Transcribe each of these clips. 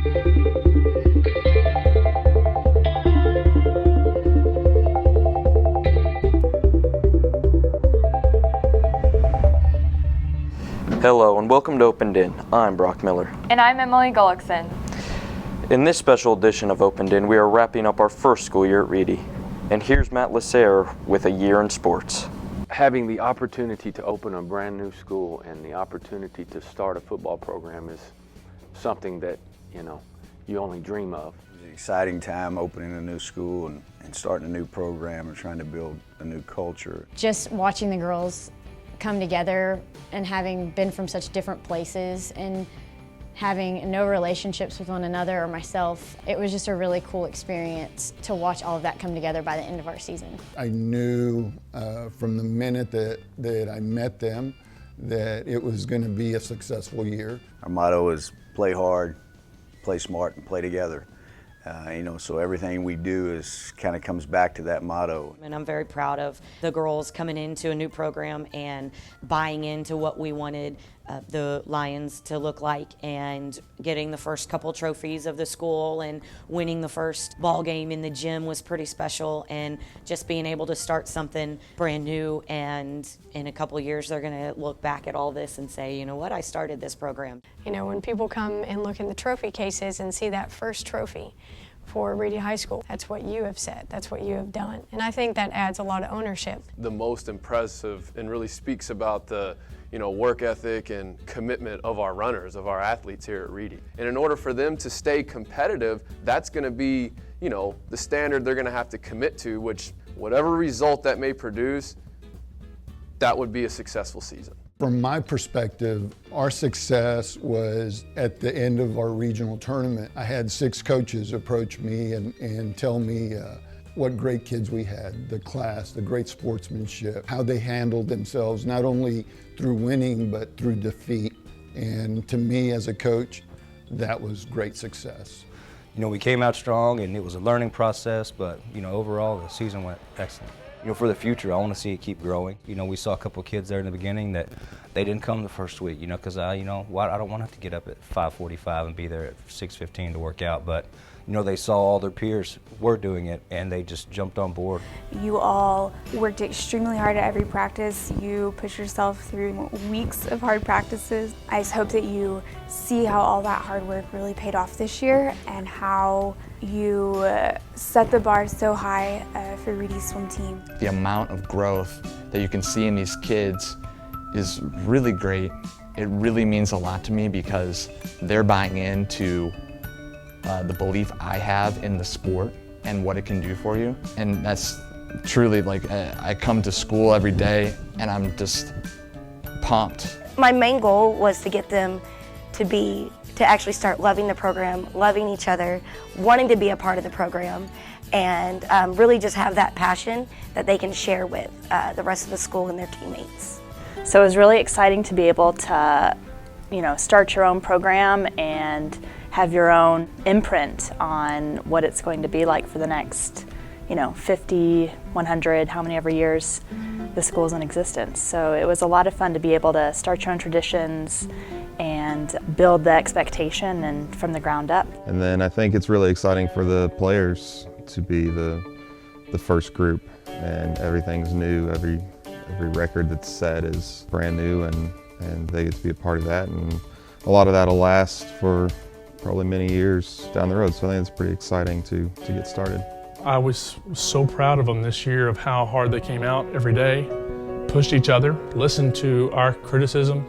Hello and welcome to Opened In. I'm Brock Miller. And I'm Emely Gullaksen. In this special edition of Opened In, we are wrapping up our first school year at Reedy. And here's Matt LaSerre with A Year in Sports. Having the opportunity to open a brand new school and the opportunity to start a football program is something that, you only dream of. It's an exciting time opening a new school and starting a new program and trying to build a new culture. Just watching the girls come together and having been from such different places and having no relationships with one another or myself, it was just a really cool experience to watch all of that come together by the end of our season. I knew from the minute that I met them that it was going to be a successful year. Our motto is play hard, play smart, and play together. So everything we do kind of comes back to that motto. And I'm very proud of the girls coming into a new program and buying into what we wanted the Lions to look like, and getting the first couple trophies of the school and winning the first ball game in the gym was pretty special, and just being able to start something brand new, and in a couple years they're going to look back at all this and say, you know what, I started this program. When people come and look in the trophy cases and see that first trophy for Reedy High School, that's what you have said, that's what you have done. And I think that adds a lot of ownership. The most impressive and really speaks about the work ethic and commitment of our runners, of our athletes here at Reedy. And in order for them to stay competitive, that's going to be, the standard they're going to have to commit to, which whatever result that may produce, that would be a successful season. From my perspective, our success was at the end of our regional tournament. I had 6 coaches approach me and tell me what great kids we had, the class, the great sportsmanship, how they handled themselves, not only through winning, but through defeat. And to me as a coach, that was great success. We came out strong and it was a learning process, but overall the season went excellent. For the future, I want to see it keep growing. We saw a couple of kids there in the beginning that they didn't come the first week, because I don't want to have to get up at 5:45 and be there at 6:15 to work out, but they saw all their peers were doing it and they just jumped on board. You all worked extremely hard at every practice. You pushed yourself through weeks of hard practices. I just hope that you see how all that hard work really paid off this year, and how you set the bar so high for Reedy's swim team. The amount of growth that you can see in these kids is really great. It really means a lot to me because they're buying into the belief I have in the sport and what it can do for you. And that's truly I come to school every day and I'm just pumped. My main goal was to get them to actually start loving the program, loving each other, wanting to be a part of the program, and really just have that passion that they can share with the rest of the school and their teammates. So it was really exciting to be able to, start your own program and have your own imprint on what it's going to be like for the next, 50, 100, how many ever years the school's in existence. So it was a lot of fun to be able to start your own traditions and build the expectation and from the ground up. And then I think it's really exciting for the players to be the first group, and everything's new. Every record that's set is brand new, and they get to be a part of that, and a lot of that will last for probably many years down the road. So I think it's pretty exciting to get started. I was so proud of them this year, of how hard they came out every day, pushed each other, listened to our criticism,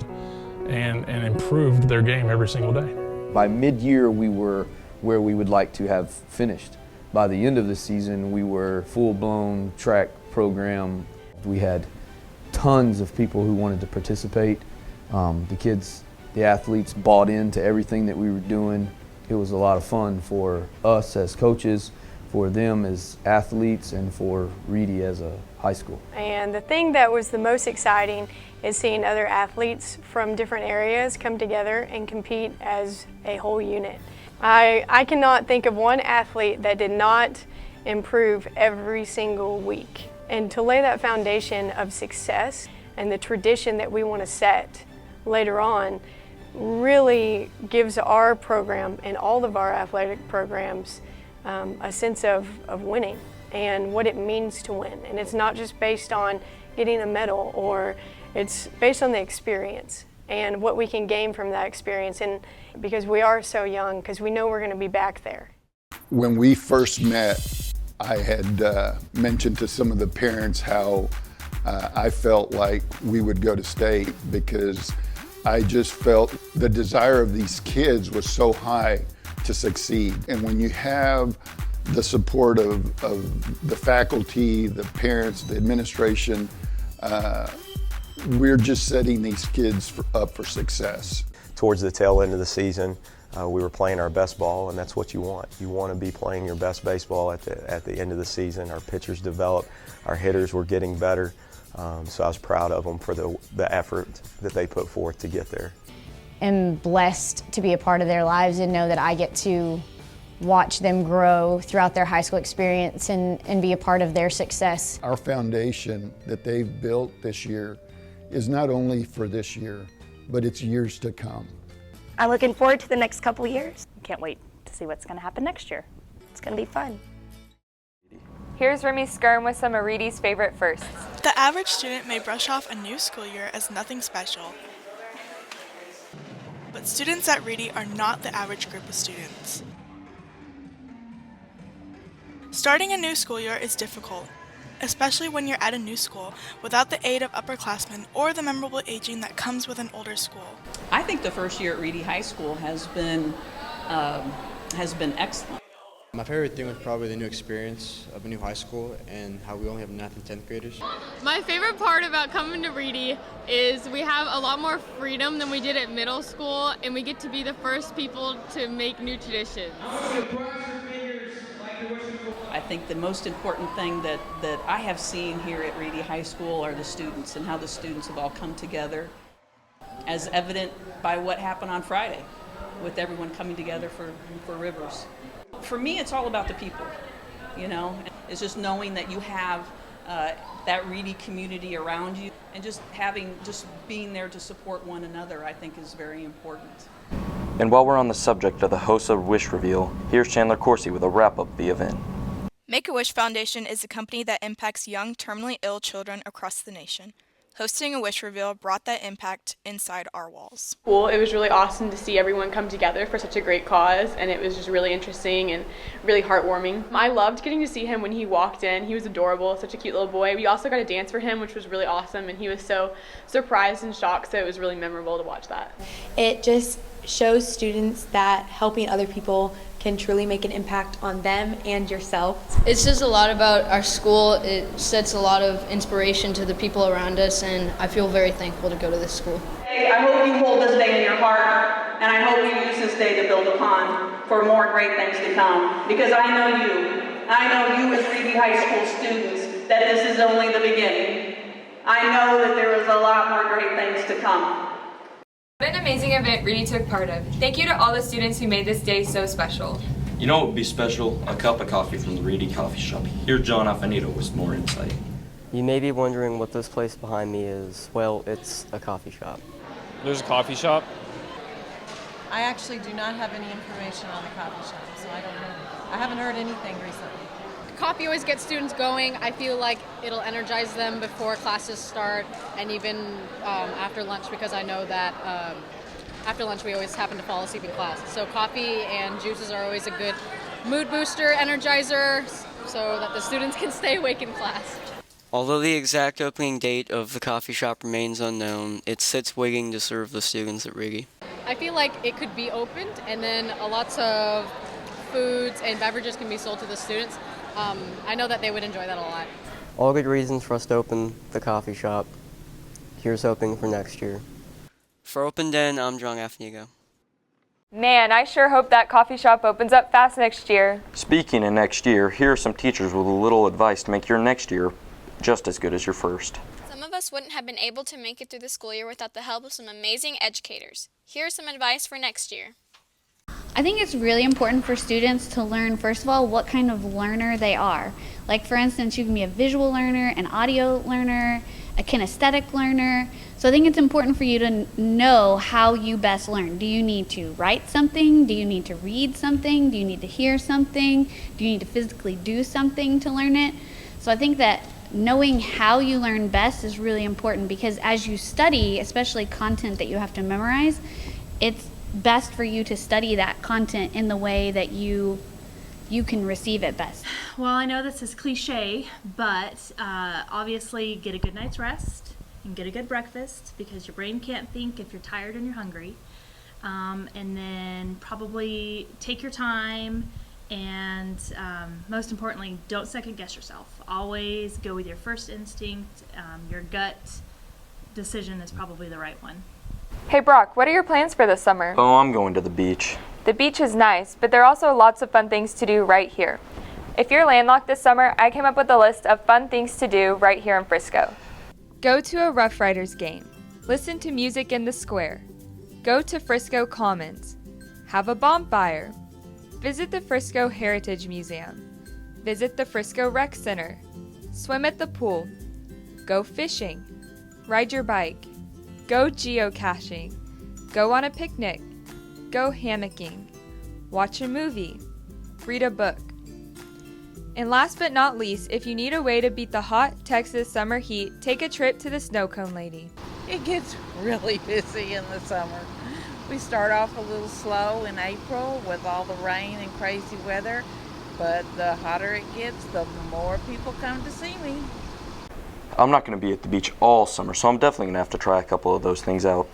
and improved their game every single day. By mid-year, we were where we would like to have finished. By the end of the season, we were full-blown track program. We had tons of people who wanted to participate. The kids, the athletes, bought into everything that we were doing. It was a lot of fun for us as coaches, for them as athletes, and for Reedy as a high school. And the thing that was the most exciting is seeing other athletes from different areas come together and compete as a whole unit. I cannot think of one athlete that did not improve every single week. And to lay that foundation of success and the tradition that we want to set later on, really gives our program and all of our athletic programs a sense of winning and what it means to win. And it's not just based on getting a medal, or it's based on the experience and what we can gain from that experience. And because we are so young, because we know we're going to be back there. When we first met, I had mentioned to some of the parents how I felt like we would go to state, because I just felt the desire of these kids was so high to succeed. And when you have the support of the faculty, the parents, the administration, we're just setting these kids up for success. Towards the tail end of the season, we were playing our best ball, and that's what you want. You want to be playing your best baseball at the end of the season. Our pitchers developed, our hitters were getting better. So I was proud of them for the effort that they put forth to get there. I'm blessed to be a part of their lives and know that I get to watch them grow throughout their high school experience and be a part of their success. Our foundation that they've built this year is not only for this year, but it's years to come. I'm looking forward to the next couple years. Can't wait to see what's going to happen next year. It's going to be fun. Here's Remy Skyrme with some of Reedy's favorite firsts. The average student may brush off a new school year as nothing special. But students at Reedy are not the average group of students. Starting a new school year is difficult, especially when you're at a new school without the aid of upperclassmen or the memorable aging that comes with an older school. I think the first year at Reedy High School has been excellent. My favorite thing was probably the new experience of a new high school and how we only have 9th and 10th graders. My favorite part about coming to Reedy is we have a lot more freedom than we did at middle school, and we get to be the first people to make new traditions. I think the most important thing that I have seen here at Reedy High School are the students and how the students have all come together, as evident by what happened on Friday with everyone coming together for Rivers. For me, it's all about the people, you know. It's just knowing that you have that Reedy community around you, and just being there to support one another, I think is very important. And while we're on the subject of the HOSA Wish Reveal, here's Chandler Coursey with a wrap-up of the event. Make-A-Wish Foundation is a company that impacts young, terminally ill children across the nation. Hosting a wish reveal brought that impact inside our walls. Cool. It was really awesome to see everyone come together for such a great cause, and it was just really interesting and really heartwarming. I loved getting to see him when he walked in. He was adorable, such a cute little boy. We also got to dance for him, which was really awesome, and he was so surprised and shocked, so it was really memorable to watch that. It just shows students that helping other people can truly make an impact on them and yourself. It says a lot about our school. It sets a lot of inspiration to the people around us, and I feel very thankful to go to this school. I hope you hold this day in your heart, and I hope you use this day to build upon for more great things to come, because I know you as Reedy High School students, that this is only the beginning. I know that there is a lot more great things to come. What an amazing event Reedy took part of. Thank you to all the students who made this day so special. You know what would be special? A cup of coffee from the Reedy Coffee Shop. Here's John Affinito with more insight. You may be wondering what this place behind me is. Well, it's a coffee shop. There's a coffee shop? I actually do not have any information on the coffee shop, so I don't know. I haven't heard anything recently. Coffee always gets students going. I feel like it'll energize them before classes start and even after lunch, because I know that after lunch we always happen to fall asleep in class. So coffee and juices are always a good mood booster, energizer, so that the students can stay awake in class. Although the exact opening date of the coffee shop remains unknown, it sits waiting to serve the students at Reedy. I feel like it could be opened and then lots of foods and beverages can be sold to the students. I know that they would enjoy that a lot. All good reasons for us to open the coffee shop. Here's hoping for next year. For Open Den, I'm John Afinigo. Man, I sure hope that coffee shop opens up fast next year. Speaking of next year, here are some teachers with a little advice to make your next year just as good as your first. Some of us wouldn't have been able to make it through the school year without the help of some amazing educators. Here's some advice for next year. I think it's really important for students to learn, first of all, what kind of learner they are. Like, for instance, you can be a visual learner, an audio learner, a kinesthetic learner. So I think it's important for you to know how you best learn. Do you need to write something? Do you need to read something? Do you need to hear something? Do you need to physically do something to learn it? So I think that knowing how you learn best is really important, because as you study, especially content that you have to memorize, it's best for you to study that content in the way that you can receive it best. Well, I know this is cliche, but obviously get a good night's rest and get a good breakfast, because your brain can't think if you're tired and you're hungry. And then probably take your time, and most importantly, don't second guess yourself. Always go with your first instinct. Your gut decision is probably the right one. Hey Brock, what are your plans for this summer? Oh, I'm going to the beach. The beach is nice, but there are also lots of fun things to do right here. If you're landlocked this summer, I came up with a list of fun things to do right here in Frisco. Go to a Rough Riders game. Listen to music in the square. Go to Frisco Commons. Have a bonfire. Visit the Frisco Heritage Museum. Visit the Frisco Rec Center. Swim at the pool. Go fishing. Ride your bike. Go geocaching. Go on a picnic. Go hammocking. Watch a movie. Read a book. And last but not least, if you need a way to beat the hot Texas summer heat, take a trip to the Snow Cone Lady. It gets really busy in the summer. We start off a little slow in April with all the rain and crazy weather, but the hotter it gets, the more people come to see me. I'm not going to be at the beach all summer, so I'm definitely going to have to try a couple of those things out.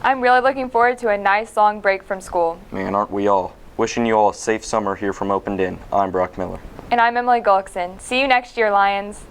I'm really looking forward to a nice long break from school. Man, aren't we all? Wishing you all a safe summer here from Opened In. I'm Brock Miller. And I'm Emely Gullaksen. See you next year, Lions.